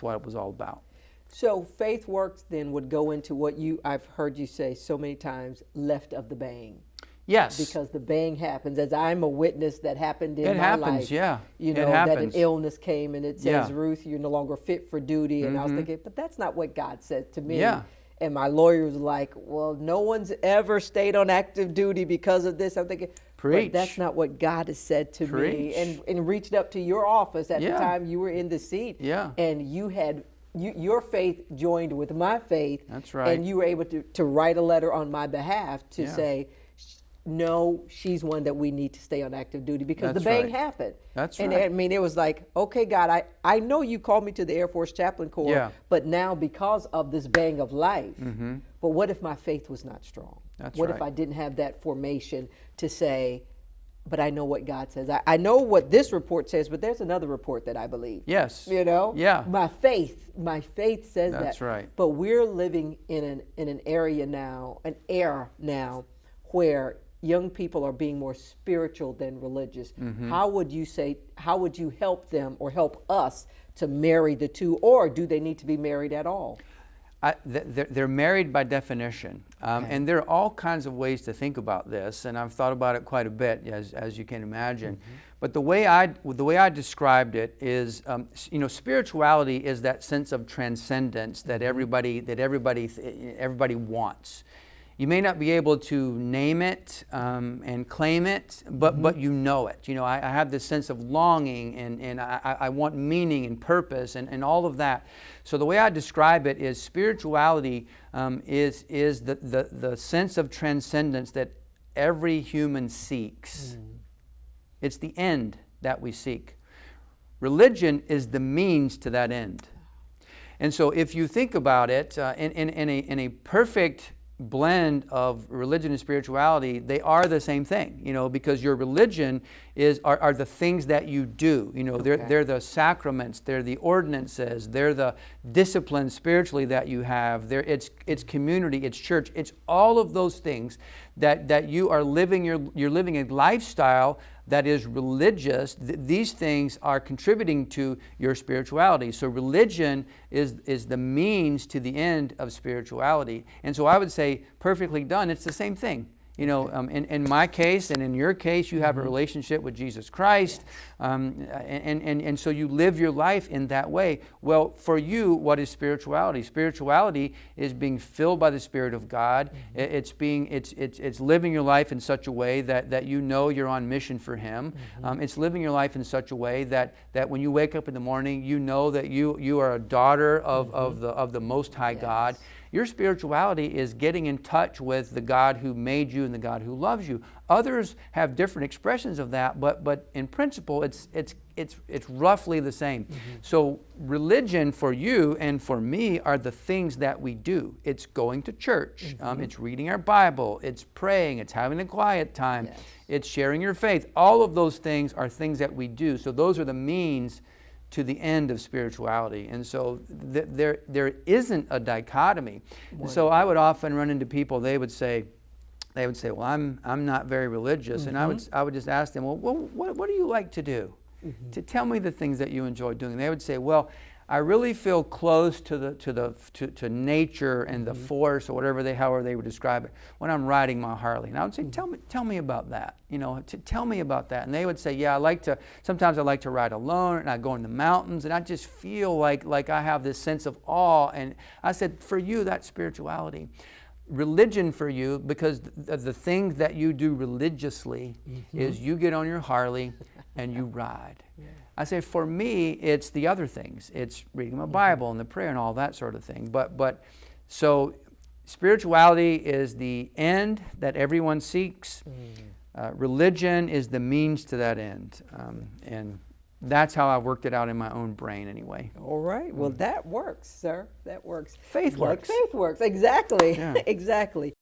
what it was all about. So faith works then would go into what I've heard you say so many times, left of the bang. Yes. Because the bang happens, as I'm a witness that happened in It my happens, life. yeah. You It know, that an happens. illness came and it says, Yeah. Ruth, you're no longer fit for duty. And I was thinking, but that's not what God said to me. Yeah. And my lawyer was like, well, no one's ever stayed on active duty because of this. I'm thinking, Preach. but that's not what God has said to Preach. me. And reached up to your office at the Yeah. time you were in the seat. Yeah. And you had your faith joined with my faith. That's right. And you were able to write a letter on my behalf to Yeah. say, no, she's one that we need to stay on active duty because That's the bang right. happened. That's and right. I mean, it was like, okay, God, I know you called me to the Air Force Chaplain Corps, Yeah. but now because of this bang of life, but what if my faith was not strong? That's what right. if I didn't have that formation to say, but I know what God says. I know what this report says, but there's another report that I believe. Yes. You know? Yeah. My faith says that. That's right. But we're living in an area now, an era now, where young people are being more spiritual than religious. How would you help them or help us to marry the two, or do they need to be married at all? They're married by definition, and there are all kinds of ways to think about this, and I've thought about it quite a bit, as you can imagine. But the way I described it is, spirituality is that sense of transcendence that everybody wants. You may not be able to name it and claim it, but you know it. You know, I have this sense of longing, and I want meaning and purpose and all of that. So the way I describe it is spirituality is the sense of transcendence that every human seeks. It's the end that we seek. Religion is the means to that end. And so if you think about it, in a perfect blend of religion and spirituality, they are the same thing, because your religion are the things that you do. They're the sacraments, they're the ordinances, they're the discipline spiritually that you have. It's community, it's church, it's all of those things that you are living. You're living a lifestyle that is religious. These things are contributing to your spirituality. So religion is the means to the end of spirituality. And so I would say, perfectly done, it's the same thing. In my case and in your case, you have a relationship with Jesus Christ, and so you live your life in that way. Well, for you, what is spirituality? Spirituality is being filled by the Spirit of God. It's living your life in such a way that you know you're on mission for Him. It's living your life in such a way that when you wake up in the morning, you know that you are a daughter of the Most High God. Your spirituality is getting in touch with the God who made you and the God who loves you. Others have different expressions of that, but in principle, it's roughly the same. So religion for you and for me are the things that we do. It's going to church. It's reading our Bible. It's praying. It's having a quiet time. Yes. It's sharing your faith. All of those things are things that we do. So those are the means to the end of spirituality. And so there isn't a dichotomy. And so I would often run into people, they would say, well, I'm not very religious. And I would just ask them, well, what do you like to do? To tell me the things that you enjoy doing. And they would say, well, I really feel close to nature and the force, or however they would describe it, when I'm riding my Harley. And I would say, tell me about that. Tell me about that. And they would say, yeah, sometimes I like to ride alone, and I go in the mountains, and I just feel like I have this sense of awe. And I said, for you, that's spirituality. Religion for you, because the thing that you do religiously is you get on your Harley and you ride. I say, for me, it's the other things. It's reading my Bible and the prayer and all that sort of thing. But so spirituality is the end that everyone seeks. Religion is the means to that end. And that's how I've worked it out in my own brain anyway. All right. Well, that works, sir. That works. Faith works. Faith works. Exactly. Yeah. Exactly.